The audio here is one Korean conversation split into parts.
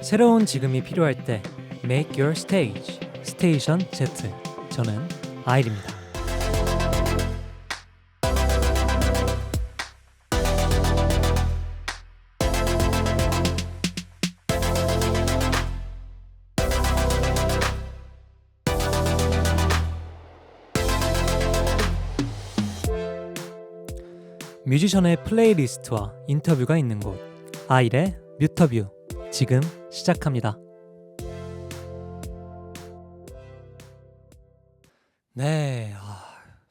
새로운 지금이 필요할 때 Make Your Stage 스테이션 Z. 저는 아일입니다. 뮤지션의 플레이리스트와 인터뷰가 있는 곳, 아일의 뮤터뷰 지금 시작합니다. 네,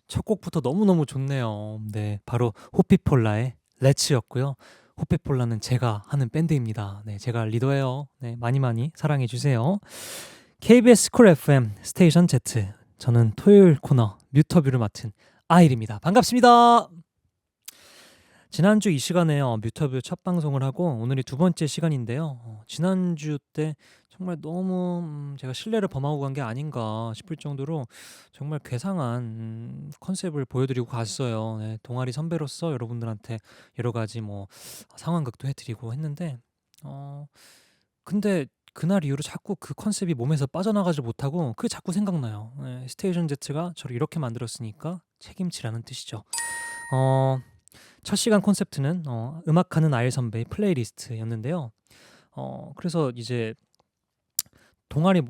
첫 곡부터 너무너무 좋네요. 네, 바로 호피폴라의 렛츠였고요. 호피폴라는 제가 하는 밴드입니다. 네, 제가 리더예요. 네, 많이 사랑해 주세요. KBS 쿨 FM 스테이션 Z. 저는 토요일 코너 뮤터뷰를 맡은 아일입니다. 반갑습니다. 지난주 이 시간에 뮤터뷰 첫 방송을 하고 오늘이 두 번째 시간인데요. 지난주 때 정말 너무 제가 신뢰를 범하고 간 게 아닌가 싶을 정도로 정말 괴상한 컨셉을 보여드리고 갔어요. 네, 동아리 선배로서 여러분들한테 여러 가지 상황극도 해드리고 했는데 근데 그날 이후로 자꾸 그 컨셉이 몸에서 빠져나가지 못하고 그게 자꾸 생각나요. 네, 스테이션 Z가 저를 이렇게 만들었으니까 책임지라는 뜻이죠. 첫 시간 콘셉트는 음악하는 아일 선배의 플레이리스트였는데요. 그래서 이제 동아리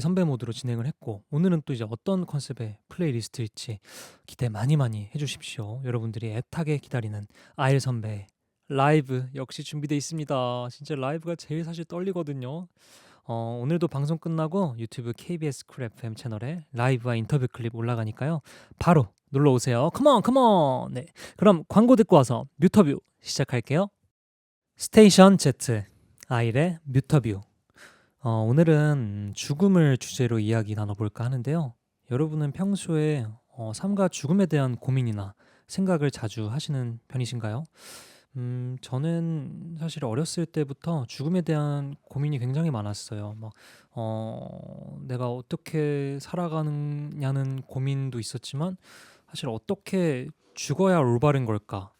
선배 모드로 진행을 했고, 오늘은 또 이제 어떤 컨셉의 플레이리스트일지 기대 많이 해주십시오. 여러분들이 애타게 기다리는 아일 선배의 라이브 역시 준비되어 있습니다. 진짜 라이브가 제일 사실 떨리거든요. 오늘도 방송 끝나고 유튜브 KBS 쿨 FM 채널에 라이브와 인터뷰 클립 올라가니까요. 바로 놀러 오세요. 컴온. 네. 그럼 광고 듣고 와서 뮤터뷰 시작할게요. 스테이션 Z 아일의 뮤터뷰. 오늘은 죽음을 주제로 이야기 나눠볼까 하는데요. 여러분은 평소에 삶과 죽음에 대한 고민이나 생각을 자주 하시는 편이신가요? 저는 사실 어렸을 때부터 죽음에 대한 고민이 굉장히 많았어요. 내가 어떻게 살아가느냐는 고민도 있었지만 사실 어떻게 죽어야 올바른 걸까?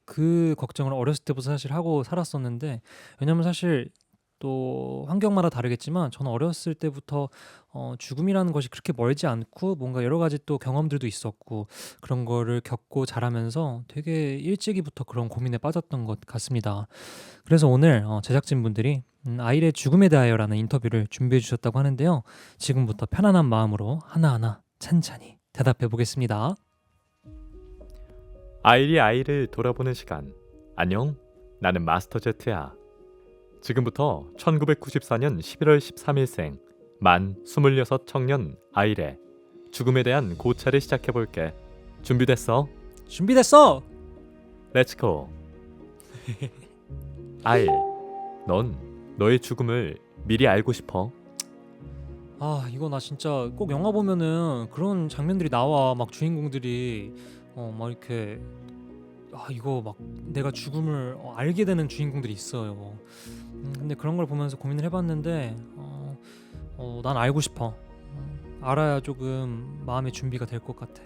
그 걱정을 어렸을 때부터 사실 하고 살았었는데, 왜냐면 사실 또 환경마다 다르겠지만 저는 어렸을 때부터 죽음이라는 것이 그렇게 멀지 않고 뭔가 여러 가지 또 경험들도 있었고 그런 거를 겪고 자라면서 되게 일찍이부터 그런 고민에 빠졌던 것 같습니다. 그래서 오늘 제작진분들이 아일의 죽음에 대하여라는 인터뷰를 준비해 주셨다고 하는데요. 지금부터 편안한 마음으로 하나하나 찬찬히 대답해 보겠습니다. 아일이 아이를 돌아보는 시간. 안녕, 나는 마스터 제트야. 지금부터 1994년 11월 13일생 만 26 청년 아일의 죽음에 대한 고찰을 시작해볼게. 준비됐어? 준비됐어! 렛츠고. 아일, 넌 너의 죽음을 미리 알고 싶어? 이거 나 진짜 꼭 영화 보면은 그런 장면들이 나와. 막 주인공들이 막 이렇게 이거 막 내가 죽음을 알게 되는 주인공들이 있어요. 근데 그런 걸 보면서 고민을 해봤는데 난 알고 싶어. 알아야 조금 마음의 준비가 될 것 같아.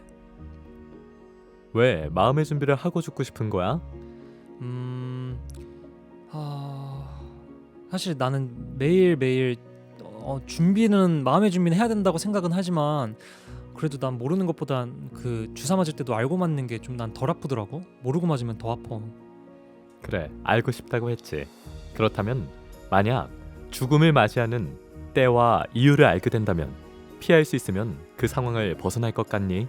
왜 마음의 준비를 하고 죽고 싶은 거야? 사실 나는 매일매일 마음의 준비는 해야 된다고 생각은 하지만 그래도 난 모르는 것보단 그 주사 맞을 때도 알고 맞는 게 좀 난 덜 아프더라고. 모르고 맞으면 더 아파. 그래, 알고 싶다고 했지. 그렇다면 만약 죽음을 맞이하는 때와 이유를 알게 된다면 피할 수 있으면 그 상황을 벗어날 것 같니?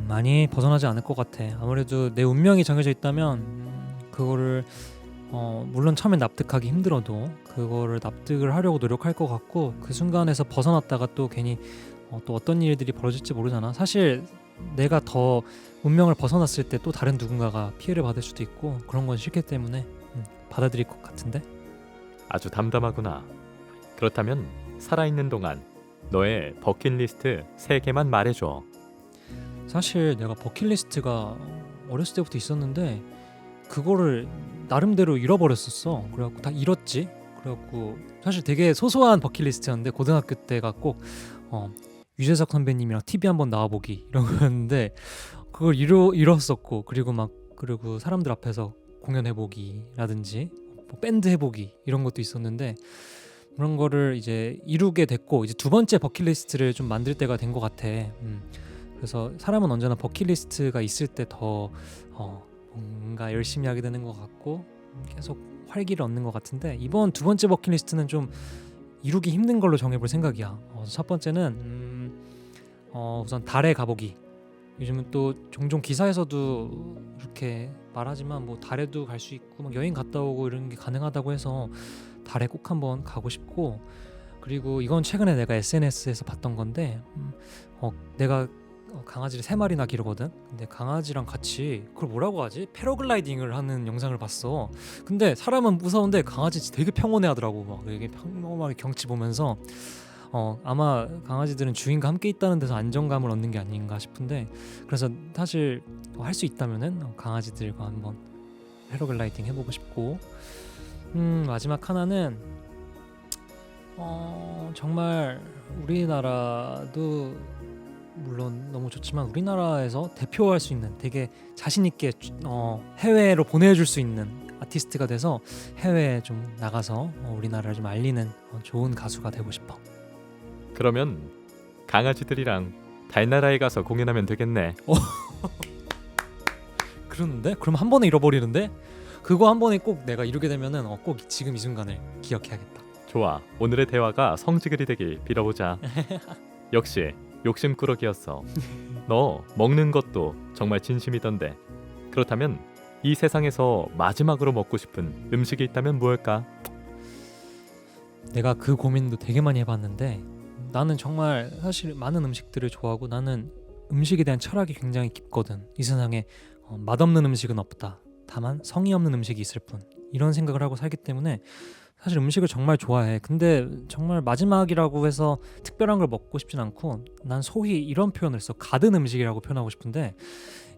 많이 벗어나지 않을 것 같아. 아무래도 내 운명이 정해져 있다면 그거를 물론 처음엔 납득하기 힘들어도 그거를 납득을 하려고 노력할 것 같고, 그 순간에서 벗어났다가 또 괜히 또 어떤 일들이 벌어질지 모르잖아. 사실 내가 더 운명을 벗어났을 때 또 다른 누군가가 피해를 받을 수도 있고 그런 건 싫기 때문에 받아들일 것 같은데? 아주 담담하구나. 그렇다면 살아있는 동안 너의 버킷리스트 3개만 말해줘. 사실 내가 버킷리스트가 어렸을 때부터 있었는데 그거를 나름대로 잃어버렸었어. 그래갖고 다 잃었지. 그래갖고 사실 되게 소소한 버킷리스트였는데 고등학교 때가 꼭 유재석 선배님이랑 TV 한번 나와보기 이런 거였는데 그걸 잃었었고, 그리고 사람들 앞에서 공연해보기라든지 뭐 밴드 해보기 이런 것도 있었는데 그런 거를 이제 이루게 됐고 이제 두 번째 버킷리스트를 좀 만들 때가 된 것 같아. 그래서 사람은 언제나 버킷리스트가 있을 때 더 뭔가 열심히 하게 되는 것 같고 계속 활기를 얻는 것 같은데 이번 두 번째 버킷리스트는 좀 이루기 힘든 걸로 정해볼 생각이야. 첫 번째는 우선 달에 가보기. 요즘은 또 종종 기사에서도 이렇게 말하지만 뭐 달에도 갈 수 있고 막 여행 갔다 오고 이런 게 가능하다고 해서 달에 꼭 한번 가고 싶고 그리고 이건 최근에 내가 SNS에서 봤던 건데 내가 강아지를 3마리나 기르거든. 근데 강아지랑 같이 그걸 뭐라고 하지? 패러글라이딩을 하는 영상을 봤어. 근데 사람은 무서운데 강아지 진짜 되게 평온해 하더라고. 막 되게 평범하게 경치 보면서 아마 강아지들은 주인과 함께 있다는 데서 안정감을 얻는 게 아닌가 싶은데 그래서 사실 할 수 있다면은 강아지들과 한번 패러글라이딩 해보고 싶고 마지막 하나는 정말 우리나라도 물론 너무 좋지만 우리나라에서 대표할 수 있는 되게 자신 있게 해외로 보내줄 수 있는 아티스트가 돼서 해외에 좀 나가서 우리나라를 좀 알리는 좋은 가수가 되고 싶어. 그러면 강아지들이랑 달나라에 가서 공연하면 되겠네. 그러는데? 그럼 한 번에 잃어버리는데? 그거 한 번에 꼭 내가 이루게 되면은 꼭 지금 이 순간을 기억해야겠다. 좋아. 오늘의 대화가 성지글이 되길 빌어보자. 역시 욕심꾸러기였어. 너 먹는 것도 정말 진심이던데. 그렇다면 이 세상에서 마지막으로 먹고 싶은 음식이 있다면 무엇일까? 내가 그 고민도 되게 많이 해봤는데 나는 정말 사실 많은 음식들을 좋아하고 나는 음식에 대한 철학이 굉장히 깊거든. 이 세상에 맛없는 음식은 없다. 다만 성의 없는 음식이 있을 뿐. 이런 생각을 하고 살기 때문에 사실 음식을 정말 좋아해. 근데 정말 마지막이라고 해서 특별한 걸 먹고 싶진 않고 난 소위 이런 표현을 써. 가든 음식이라고 표현하고 싶은데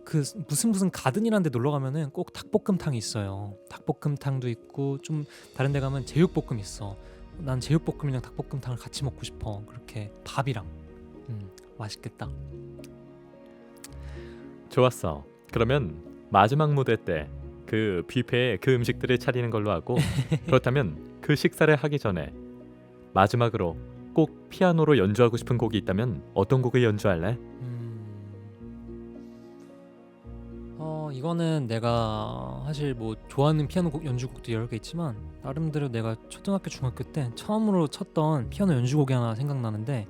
그 무슨 가든이라는 데 놀러 가면은 꼭 닭볶음탕이 있어요. 닭볶음탕도 있고 좀 다른 데 가면 제육볶음 있어. 난 제육볶음이랑 닭볶음탕을 같이 먹고 싶어. 그렇게 밥이랑. 맛있겠다. 좋았어. 그러면 마지막 무대 때 그 뷔페에 그 음식들을 차리는 걸로 하고 그렇다면 그 식사를 하기 전에 마지막으로 꼭 피아노로 연주하고 싶은 곡이 있다면 어떤 곡을 연주할래? 이거는 내가 사실 뭐 좋아하는 피아노 연주곡도 여러 개 있지만 나름대로 내가 초등학교 중학교 때 처음으로 쳤던 피아노 연주곡이 하나 생각나는데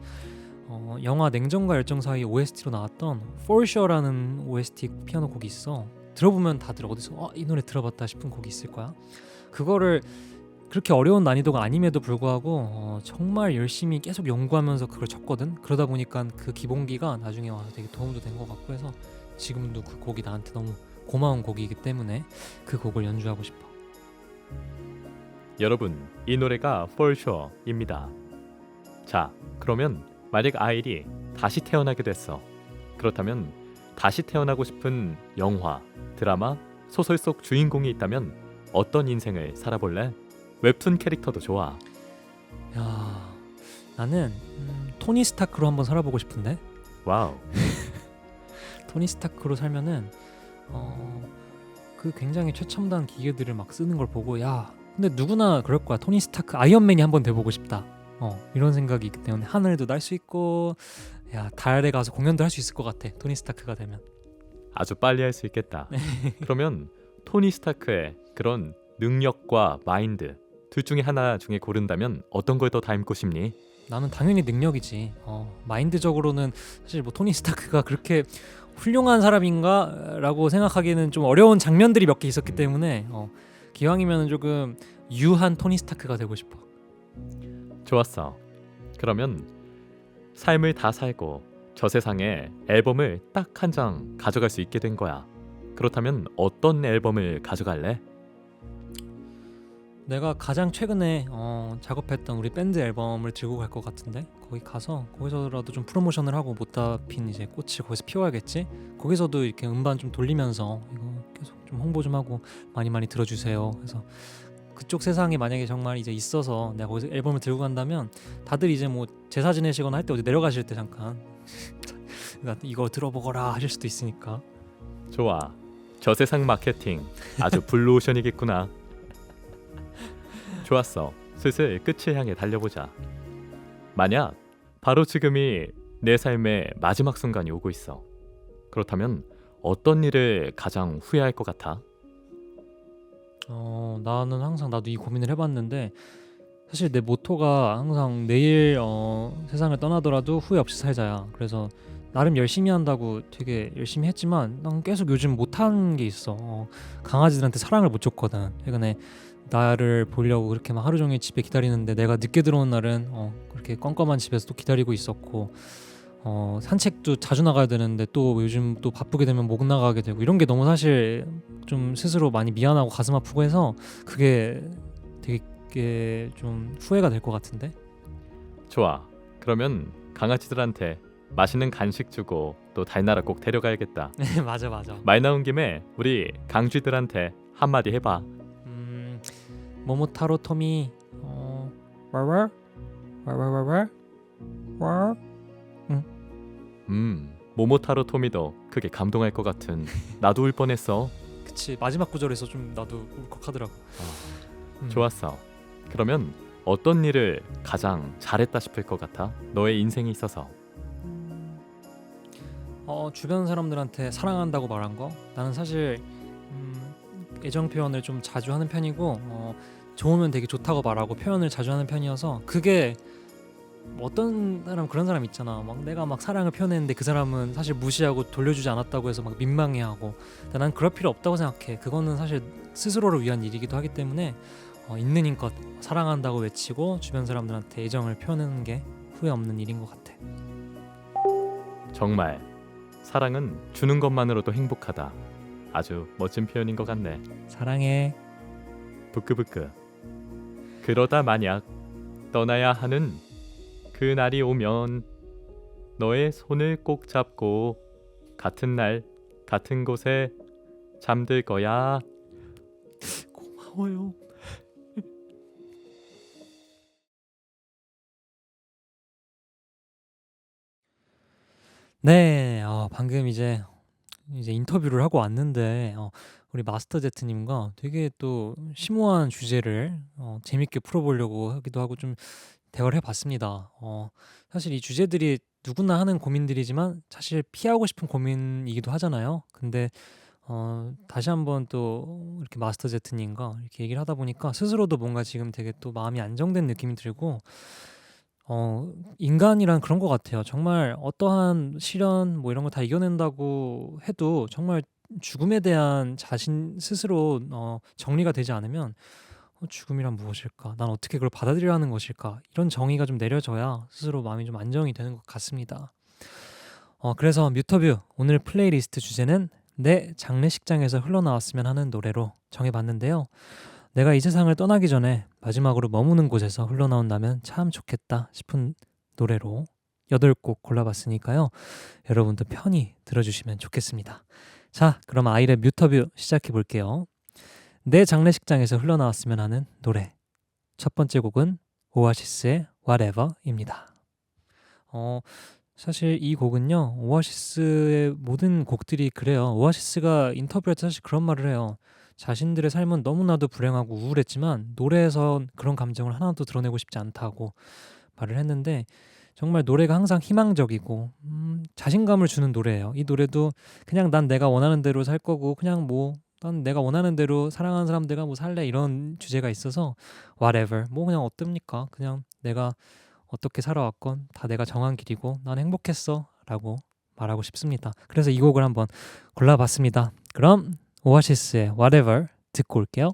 영화 냉정과 열정 사이 OST로 나왔던 For Sure라는 OST 피아노 곡이 있어. 들어보면 다들 어디서 이 노래 들어봤다 싶은 곡이 있을 거야. 그거를 그렇게 어려운 난이도가 아님에도 불구하고 정말 열심히 계속 연구하면서 그걸 쳤거든. 그러다 보니까 그 기본기가 나중에 와서 되게 도움도 된 것 같고 해서 지금도 그 곡이 나한테 너무 고마운 곡이기 때문에 그 곡을 연주하고 싶어. 여러분, 이 노래가 For Sure입니다. 자, 그러면 만약 아일이 다시 태어나게 됐어. 그렇다면 다시 태어나고 싶은 영화, 드라마, 소설 속 주인공이 있다면 어떤 인생을 살아볼래? 웹툰 캐릭터도 좋아. 야, 나는 토니 스타크로 한번 살아보고 싶은데. 와우. 토니 스타크로 살면은 그 굉장히 최첨단 기계들을 막 쓰는 걸 보고 야, 근데 누구나 그럴 거야. 토니 스타크 아이언맨이 한번 돼보고 싶다. 이런 생각이 있기 때문에 하늘도 날 수 있고 야, 달에 가서 공연도 할 수 있을 것 같아. 토니 스타크가 되면. 아주 빨리 할 수 있겠다. 그러면 토니 스타크의 그런 능력과 마인드 둘 중에 하나 중에 고른다면 어떤 걸 더 닮고 싶니? 나는 당연히 능력이지. 마인드적으로는 사실 뭐 토니 스타크가 그렇게 훌륭한 사람인가 라고 생각하기에는 좀 어려운 장면들이 몇 개 있었기 때문에 기왕이면 조금 유한 토니 스타크가 되고 싶어. 좋았어. 그러면 삶을 다 살고 저 세상에 앨범을 딱 한 장 가져갈 수 있게 된 거야. 그렇다면 어떤 앨범을 가져갈래? 내가 가장 최근에 작업했던 우리 밴드 앨범을 들고 갈 것 같은데 거기 가서 거기서라도 좀 프로모션을 하고 못다 핀 이제 꽃을 거기서 피워야겠지. 거기서도 이렇게 음반 좀 돌리면서 이거 계속 좀 홍보 좀 하고 많이 들어주세요. 그래서 그쪽 세상에 만약에 정말 이제 있어서 내가 거기서 앨범을 들고 간다면 다들 이제 뭐 제사 지내시거나 할 때 어디 내려가실 때 잠깐 이거 들어보거라 하실 수도 있으니까. 좋아. 저 세상 마케팅 아주 블루오션이겠구나. 좋았어. 슬슬 끝을 향해 달려보자. 만약 바로 지금이 내 삶의 마지막 순간이 오고 있어. 그렇다면 어떤 일을 가장 후회할 것 같아? 나는 항상 나도 이 고민을 해봤는데 사실 내 모토가 항상 내일 세상을 떠나더라도 후회 없이 살자야. 그래서 나름 열심히 한다고 되게 열심히 했지만 난 계속 요즘 못한 게 있어. 강아지들한테 사랑을 못 줬거든. 최근에 나를 보려고 그렇게 막 하루 종일 집에 기다리는데 내가 늦게 들어온 날은 그렇게 껌껌한 집에서 또 기다리고 있었고, 산책도 자주 나가야 되는데 또 요즘 또 바쁘게 되면 못 나가게 되고, 이런 게 너무 사실 좀 스스로 많이 미안하고 가슴 아프고 해서 그게 되게 좀 후회가 될 것 같은데. 좋아. 그러면 강아지들한테 맛있는 간식 주고 또 달나라 꼭 데려가야겠다. 맞아. 말 나온 김에 우리 강쥐들한테 한마디 해봐. 모모타로 토미 왈왈 왈왈왈왈 왈. 모모타로 토미도 크게 감동할 것 같은 나도 울 뻔했어. 그치, 마지막 구절에서 좀 나도 울컥하더라고. 좋았어. 그러면 어떤 일을 가장 잘했다 싶을 것 같아? 너의 인생에 있어서. 주변 사람들한테 사랑한다고 말한 거. 나는 사실 애정 표현을 좀 자주 하는 편이고, 좋으면 되게 좋다고 말하고 표현을 자주 하는 편이어서, 그게 어떤 사람 그런 사람 있잖아. 막 내가 막 사랑을 표현했는데 그 사람은 사실 무시하고 돌려주지 않았다고 해서 막 민망해하고. 근데 난 그럴 필요 없다고 생각해. 그거는 사실 스스로를 위한 일이기도 하기 때문에 있는 힘껏 사랑한다고 외치고 주변 사람들한테 애정을 표현하는 게 후회 없는 일인 것 같아. 정말 사랑은 주는 것만으로도 행복하다. 아주 멋진 표현인 것 같네. 사랑해. 부끄부끄. 그러다 만약 떠나야 하는 그날이 오면 너의 손을 꼭 잡고 같은 날 같은 곳에 잠들 거야. 고마워요. 네, 방금 이제 인터뷰를 하고 왔는데 우리 마스터 제트님과 되게 또 심오한 주제를 재밌게 풀어보려고 하기도 하고 좀 대화를 해봤습니다. 사실 이 주제들이 누구나 하는 고민들이지만 사실 피하고 싶은 고민이기도 하잖아요. 근데 다시 한번 또 이렇게 마스터 제트님과 이렇게 얘기를 하다 보니까 스스로도 뭔가 지금 되게 또 마음이 안정된 느낌이 들고, 인간이란 그런 것 같아요. 정말 어떠한 시련 뭐 이런 거 다 이겨낸다고 해도 정말 죽음에 대한 자신 스스로 정리가 되지 않으면 죽음이란 무엇일까? 난 어떻게 그걸 받아들여야 하는 것일까? 이런 정의가 좀 내려져야 스스로 마음이 좀 안정이 되는 것 같습니다. 그래서 뮤터뷰 오늘 플레이리스트 주제는 내 장례식장에서 흘러나왔으면 하는 노래로 정해봤는데요. 내가 이 세상을 떠나기 전에 마지막으로 머무는 곳에서 흘러나온다면 참 좋겠다 싶은 노래로 8곡 골라봤으니까요. 여러분도 편히 들어주시면 좋겠습니다. 자, 그럼 아이의 뮤터뷰 시작해볼게요. 내 장례식장에서 흘러나왔으면 하는 노래. 첫 번째 곡은 오아시스의 Whatever입니다. 사실 이 곡은요, 오아시스의 모든 곡들이 그래요. 오아시스가 인터뷰할 때 사실 그런 말을 해요. 자신들의 삶은 너무나도 불행하고 우울했지만 노래에선 그런 감정을 하나도 드러내고 싶지 않다고 말을 했는데, 정말 노래가 항상 희망적이고 자신감을 주는 노래예요. 이 노래도 그냥 난 내가 원하는 대로 살 거고, 그냥 뭐 난 내가 원하는 대로 사랑하는 사람들과 뭐 살래, 이런 주제가 있어서 whatever, 뭐 그냥 어떻습니까? 그냥 내가 어떻게 살아왔건 다 내가 정한 길이고 난 행복했어 라고 말하고 싶습니다. 그래서 이 곡을 한번 골라봤습니다. 그럼 오아시스의 Whatever 듣고 올게요.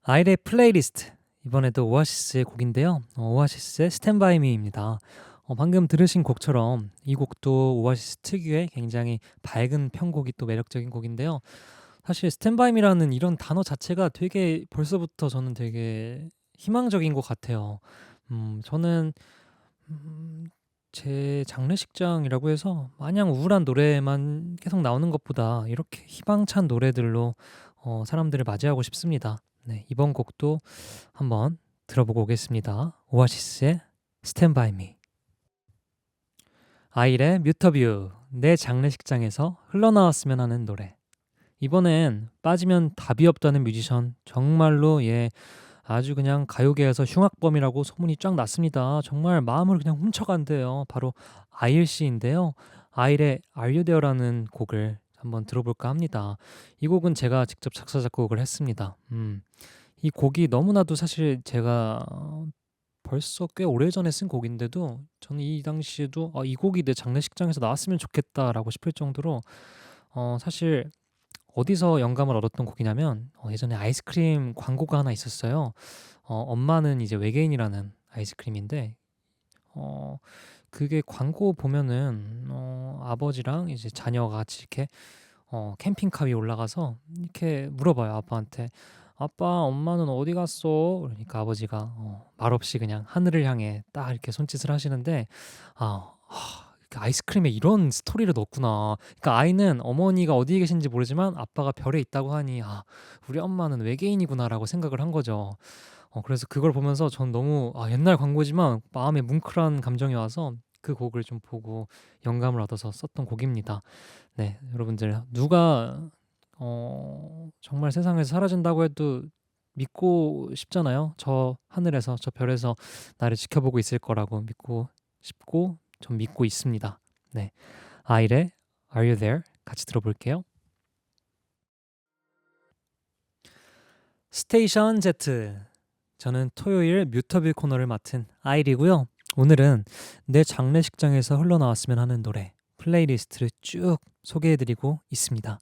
아이의 플레이리스트, 이번에도 오아시스의 곡인데요. 오아시스의 Stand By Me입니다. 방금 들으신 곡처럼 이 곡도 오아시스 특유의 굉장히 밝은 편곡이 또 매력적인 곡인데요. 사실 Stand By Me라는 이런 단어 자체가 되게 벌써부터 저는 되게 희망적인 것 같아요. 저는 제 장례식장이라고 해서 마냥 우울한 노래만 계속 나오는 것보다 이렇게 희망찬 노래들로 사람들을 맞이하고 싶습니다. 네, 이번 곡도 한번 들어보고 오겠습니다. 오아시스의 Stand By Me. 아일의 뮤터뷰, 내 장례식장에서 흘러나왔으면 하는 노래. 이번엔 빠지면 답이 없다는 뮤지션 정말로 아주 그냥 가요계에서 흉악범이라고 소문이 쫙 났습니다. 정말 마음을 그냥 훔쳐간대요. 바로 아일 씨인데요. 아일의 Are You There라는 곡을 한번 들어볼까 합니다. 이 곡은 제가 직접 작사 작곡을 했습니다. 이 곡이 너무나도 사실 제가 벌써 꽤 오래전에 쓴 곡인데도 저는 이 당시에도 이 곡이 내 장례식장에서 나왔으면 좋겠다라고 싶을 정도로 사실 어디서 영감을 얻었던 곡이냐면 예전에 아이스크림 광고가 하나 있었어요. 엄마는 이제 외계인이라는 아이스크림인데 어 그게 광고 보면은 아버지랑 이제 자녀가 같이 이렇게 캠핑카 위에 올라가서 이렇게 물어봐요, 아빠한테. "아빠, 엄마는 어디 갔어?" 그러니까 아버지가 말없이 그냥 하늘을 향해 딱 이렇게 손짓을 하시는데 그 아이스크림에 이런 스토리를 넣었구나. 그러니까 아이는 어머니가 어디에 계신지 모르지만 아빠가 별에 있다고 하니 '우리 엄마는 외계인이구나.'라고 생각을 한 거죠. 그래서 그걸 보면서 전 너무 옛날 광고지만 마음에 뭉클한 감정이 와서 그 곡을 좀 보고 영감을 얻어서 썼던 곡입니다. 네. 여러분들 누가 정말 세상에서 사라진다고 해도 믿고 싶잖아요. 저 하늘에서 저 별에서 나를 지켜보고 있을 거라고 믿고 싶고 전 믿고 있습니다. 네. 아일의 Are You There 같이 들어볼게요. 스테이션 Z. 저는 토요일 뮤터뷰 코너를 맡은 아일이고요. 오늘은 내 장례식장에서 흘러나왔으면 하는 노래 플레이리스트를 쭉 소개해드리고 있습니다.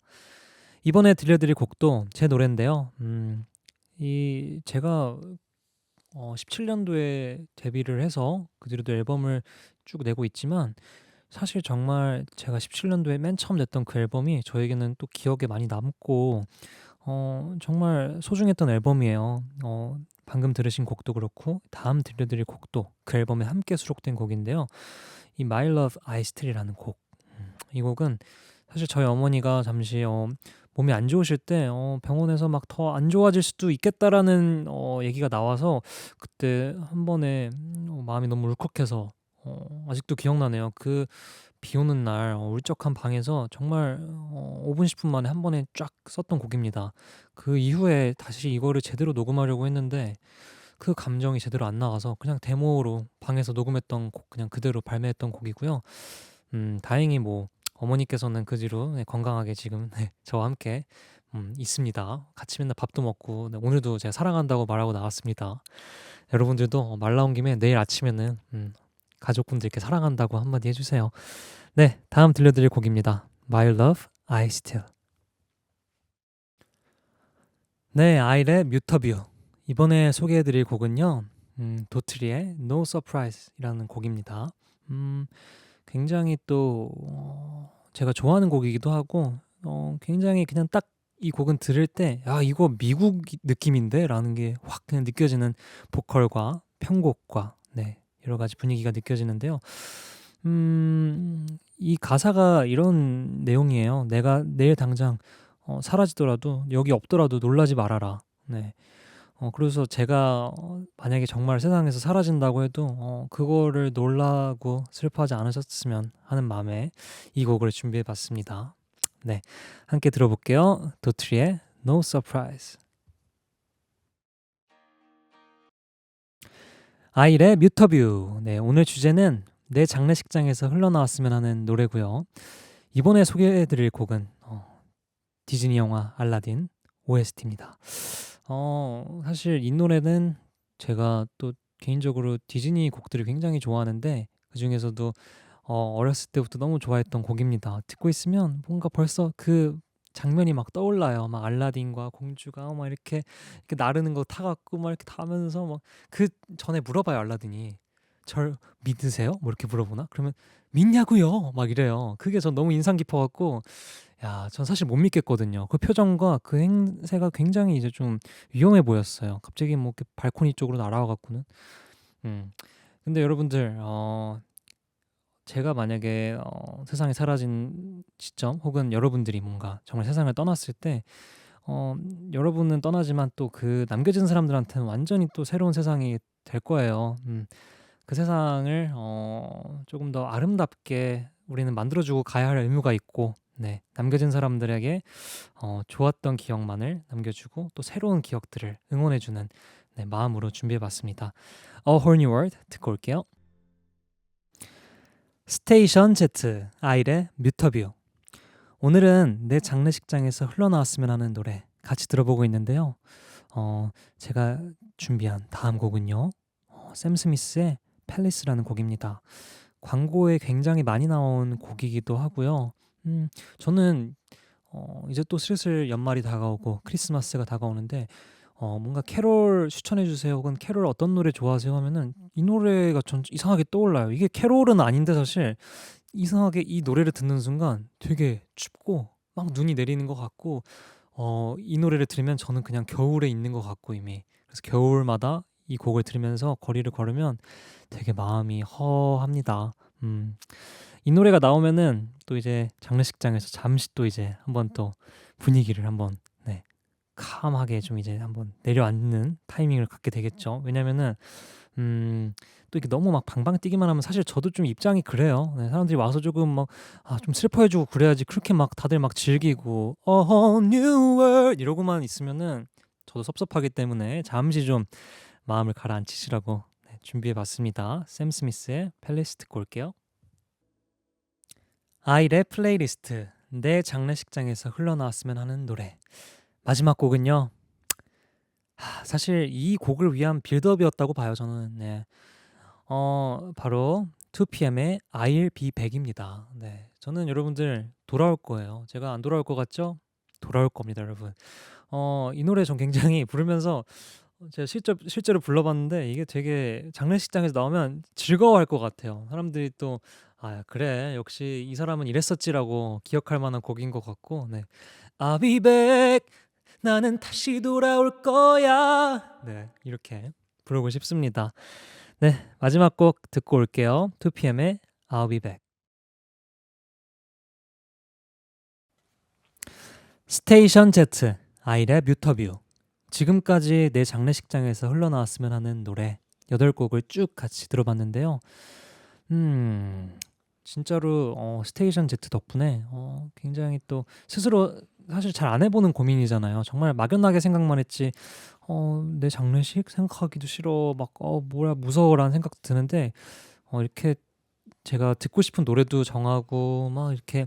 이번에 들려드릴 곡도 제 노래인데요. 제가 17년도에 데뷔를 해서 그 뒤로도 앨범을 쭉 내고 있지만 사실 정말 제가 17년도에 맨 처음 냈던 그 앨범이 저에게는 또 기억에 많이 남고 정말 소중했던 앨범이에요. 방금 들으신 곡도 그렇고 다음 들려드릴 곡도 그 앨범에 함께 수록된 곡인데요. 이 My Love I Still이라는 곡. 이 곡은 사실 저희 어머니가 잠시 몸이 안 좋으실 때 병원에서 막 더 안 좋아질 수도 있겠다라는 얘기가 나와서 그때 한 번에 마음이 너무 울컥해서 아직도 기억나네요. 그 비 오는 날 울적한 방에서 정말 5분 10분 만에 한 번에 쫙 썼던 곡입니다. 그 이후에 다시 이거를 제대로 녹음하려고 했는데 그 감정이 제대로 안 나와서 그냥 데모로 방에서 녹음했던 곡 그냥 그대로 발매했던 곡이고요. 다행히 뭐 어머니께서는 그 뒤로 건강하게 지금 저와 함께 있습니다. 같이 맨날 밥도 먹고 오늘도 제가 사랑한다고 말하고 나왔습니다. 여러분들도 말 나온 김에 내일 아침에는 가족분들께 사랑한다고 한마디 해주세요. 네, 다음 들려드릴 곡입니다. My Love, I Still. 네, 아일의 뮤터뷰. 이번에 소개해드릴 곡은요. 도트리의 No Surprise이라는 곡입니다. 굉장히 또 제가 좋아하는 곡이기도 하고 굉장히 그냥 딱 이 곡은 들을 때 이거 미국 느낌인데? 라는 게 확 그냥 느껴지는 보컬과 편곡과 여러 가지 분위기가 느껴지는데요. 이 가사가 이런 내용이에요. 내가 내일 당장 사라지더라도 여기 없더라도 놀라지 말아라. 네. 그래서 제가 만약에 정말 세상에서 사라진다고 해도 그거를 놀라고 슬퍼하지 않으셨으면 하는 마음에 이 곡을 준비해 봤습니다. 네, 함께 들어볼게요. 도트리의 No Surprise. 아일의 뮤터뷰. 네, 오늘 주제는 내 장례식장에서 흘러나왔으면 하는 노래고요. 이번에 소개해드릴 곡은 디즈니 영화 알라딘 OST입니다. 사실 이 노래는 제가 또 개인적으로 디즈니 곡들을 굉장히 좋아하는데 그 중에서도 어렸을 때부터 너무 좋아했던 곡입니다. 듣고 있으면 뭔가 벌써 그 장면이 막 떠올라요. 막 알라딘과 공주가 막 이렇게 나르는 거 타갖고 막 이렇게 타면서 막 그 전에 물어봐요, 알라딘이. 절 믿으세요? 뭐 이렇게 물어보나? 그러면 믿냐고요? 막 이래요. 그게 전 너무 인상 깊어갖고 전 사실 못 믿겠거든요. 그 표정과 그 행세가 굉장히 이제 좀 위험해 보였어요. 갑자기 뭐 이렇게 발코니 쪽으로 날아와 갖고는. 근데 여러분들 제가 만약에 세상에 사라진 시점 혹은 여러분들이 뭔가 정말 세상을 떠났을 때 여러분은 떠나지만 또 그 남겨진 사람들한테는 완전히 또 새로운 세상이 될 거예요. 그 세상을 조금 더 아름답게 우리는 만들어주고 가야 할 의무가 있고, 네, 남겨진 사람들에게 좋았던 기억만을 남겨주고 또 새로운 기억들을 응원해주는 네, 마음으로 준비해봤습니다. A Whole New World 듣고 올게요. 스테이션 Z, 아일의 뮤터뷰. 오늘은 내 장례식장에서 흘러나왔으면 하는 노래 같이 들어보고 있는데요. 제가 준비한 다음 곡은요. 샘 스미스의 팰리스라는 곡입니다. 광고에 굉장히 많이 나온 곡이기도 하고요. 저는 이제 또 슬슬 연말이 다가오고 크리스마스가 다가오는데 뭔가 캐롤 추천해 주세요 혹은 캐롤 어떤 노래 좋아하세요 하면은 이 노래가 전 이상하게 떠올라요. 이게 캐롤은 아닌데 사실 이상하게 이 노래를 듣는 순간 되게 춥고 막 눈이 내리는 것 같고 이 노래를 들으면 저는 그냥 겨울에 있는 것 같고 이미 그래서 겨울마다 이 곡을 들으면서 거리를 걸으면 되게 마음이 허합니다. 이 노래가 나오면은 또 이제 장례식장에서 잠시 또 이제 한번 또 분위기를 한번 네, 캄하게 좀 이제 한번 내려앉는 타이밍을 갖게 되겠죠. 왜냐면은 또 이렇게 너무 막 방방 뛰기만 하면 사실 저도 좀 입장이 그래요. 네, 사람들이 와서 조금 막 좀 슬퍼해주고 그래야지 그렇게 막 다들 막 즐기고 A whole new world 이러고만 있으면은 저도 섭섭하기 때문에 잠시 좀 마음을 가라앉히시라고 네, 준비해봤습니다. 샘 스미스의 팰리스 듣고 올게요. 아이의 플레이리스트 내 장례식장에서 흘러나왔으면 하는 노래 마지막 곡은요. 사실 이 곡을 위한 빌드업이었다고 봐요 저는. 네. 바로 2PM의 I'll be back입니다. 네. 저는 여러분들 돌아올 거예요. 제가 안 돌아올 것 같죠? 돌아올 겁니다, 여러분. 이 노래 전 굉장히 부르면서 제가 실제로 불러봤는데 이게 되게 장례식장에서 나오면 즐거워할 것 같아요. 사람들이 또 아, 그래. 역시 이 사람은 이랬었지라고 기억할 만한 곡인 것 같고. 네. I'll be back. 나는 다시 돌아올 거야. 네. 이렇게 부르고 싶습니다. 네, 마지막 곡 듣고 올게요. 2PM의 I'll be back. 스테이션 Z, 아이의 뮤터뷰. 지금까지 내 장례식장에서 흘러나왔으면 하는 노래 8곡을 쭉 같이 들어봤는데요. 진짜로 스테이션 Z 덕분에 굉장히 또 스스로 사실 잘 안 해보는 고민이잖아요. 정말 막연하게 생각만 했지 내 장례식 생각하기도 싫어 막 뭐야 무서워라는 생각도 드는데 이렇게 제가 듣고 싶은 노래도 정하고 막 이렇게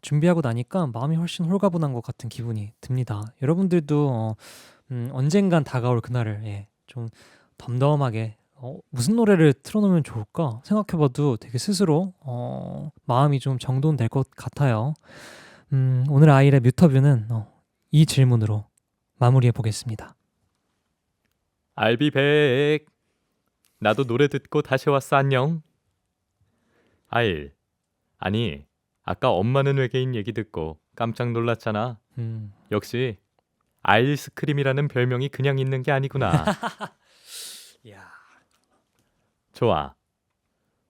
준비하고 나니까 마음이 훨씬 홀가분한 것 같은 기분이 듭니다. 여러분들도 언젠간 다가올 그날을 예, 좀 덤덤하게 무슨 노래를 틀어놓으면 좋을까 생각해봐도 되게 스스로 마음이 좀 정돈될 것 같아요. 오늘 아이의 뮤터뷰는 이 질문으로 마무리해 보겠습니다. I'll be back. 나도 노래 듣고 다시 왔어. 안녕. 아일. 아니, 아까 엄마는 외계인 얘기 듣고 깜짝 놀랐잖아. 역시 아이스크림이라는 별명이 그냥 있는 게 아니구나. 야, 좋아.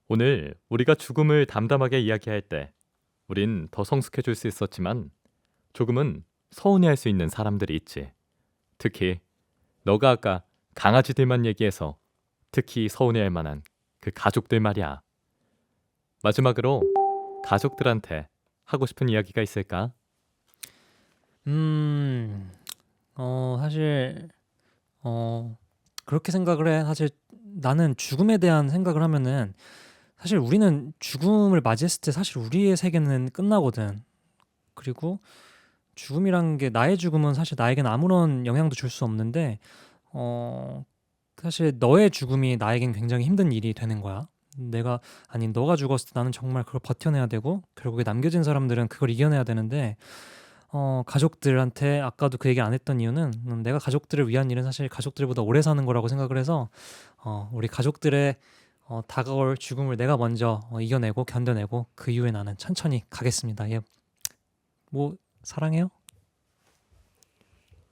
오늘 우리가 죽음을 담담하게 이야기할 때 우린 더 성숙해질 수 있었지만 조금은 서운해할 수 있는 사람들이 있지. 특히 너가 아까 강아지들만 얘기해서 특히 서운해할 만한 그 가족들 말이야. 마지막으로 가족들한테 하고 싶은 이야기가 있을까? 사실 그렇게 생각을 해. 사실 나는 죽음에 대한 생각을 하면은 사실 우리는 죽음을 맞이했을 때 사실 우리의 세계는 끝나거든. 그리고 죽음이란 게 나의 죽음은 사실 나에겐 아무런 영향도 줄 수 없는데 사실 너의 죽음이 나에겐 굉장히 힘든 일이 되는 거야. 너가 죽었을 때 나는 정말 그걸 버텨내야 되고 결국에 남겨진 사람들은 그걸 이겨내야 되는데 가족들한테 아까도 그 얘기 안 했던 이유는 내가 가족들을 위한 일은 사실 가족들보다 오래 사는 거라고 생각을 해서 우리 가족들의 다가올 죽음을 내가 먼저 이겨내고 견뎌내고 그 이후에 나는 천천히 가겠습니다. 예, 뭐 사랑해요?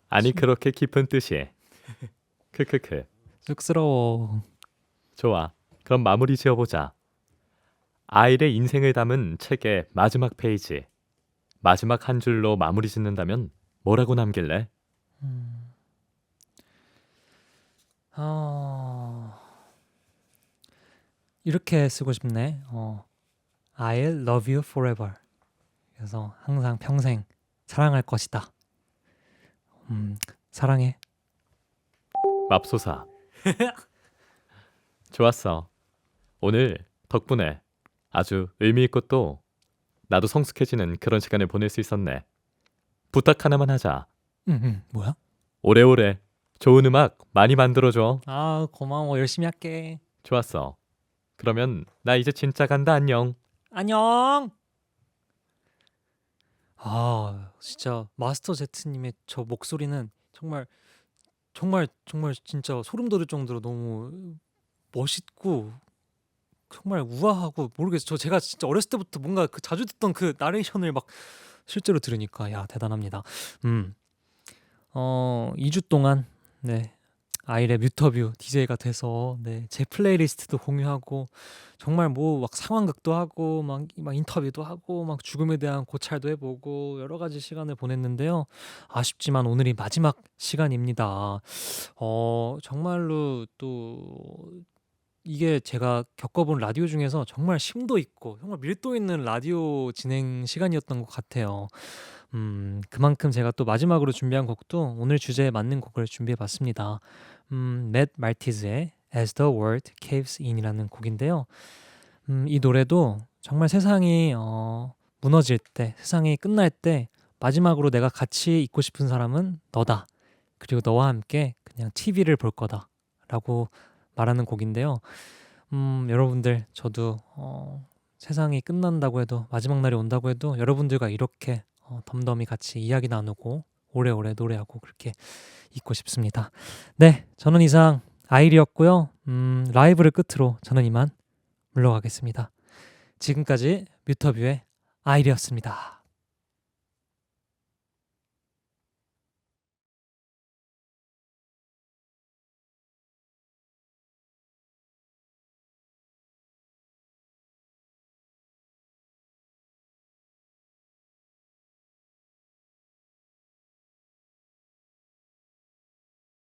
아니 그렇게 깊은 뜻이. 크크크. 쑥스러워. 좋아. 그럼 마무리 지어보자. 아일의 인생을 담은 책의 마지막 페이지. 마지막 한 줄로 마무리 짓는다면 뭐라고 남길래? 이렇게 쓰고 싶네. I'll love you forever. 그래서 항상 평생 사랑할 것이다. 사랑해. 맙소사. 좋았어. 오늘 덕분에 아주 의미 있고 또 나도 성숙해지는 그런 시간을 보낼 수 있었네. 부탁 하나만 하자. 뭐야? 오래오래 좋은 음악 많이 만들어줘. 아, 고마워. 열심히 할게. 좋았어. 그러면 나 이제 진짜 간다. 안녕. 안녕. 아, 진짜 마스터 제트님의 저 목소리는 정말 정말 정말 진짜 소름 돋을 정도로 너무 멋있고 정말 우아하고 모르겠어요. 제가 진짜 어렸을 때부터 뭔가 그 자주 듣던 그 나레이션을 막 실제로 들으니까 야 대단합니다. 2주 동안 네 아이랩 뮤터뷰 DJ가 돼서 네, 제 플레이리스트도 공유하고 정말 뭐 막 상황극도 하고 막 인터뷰도 하고 막 죽음에 대한 고찰도 해보고 여러 가지 시간을 보냈는데요. 아쉽지만 오늘이 마지막 시간입니다. 정말로 또 이게 제가 겪어본 라디오 중에서 정말 심도 있고 정말 밀도 있는 라디오 진행 시간이었던 것 같아요. 그만큼 제가 또 마지막으로 준비한 곡도 오늘 주제에 맞는 곡을 준비해봤습니다. 맷 말티즈의 As the World Caves In이라는 곡인데요. 이 노래도 정말 세상이 무너질 때, 세상이 끝날 때 마지막으로 내가 같이 있고 싶은 사람은 너다. 그리고 너와 함께 그냥 TV를 볼 거다. 라고 말하는 곡인데요. 여러분들 저도 세상이 끝난다고 해도 마지막 날이 온다고 해도 여러분들과 이렇게 덤덤히 같이 이야기 나누고 오래오래 노래하고 그렇게 있고 싶습니다. 네, 저는 이상 아일이었고요. 라이브를 끝으로 저는 이만 물러가겠습니다. 지금까지 뮤터뷰의 아일이었습니다.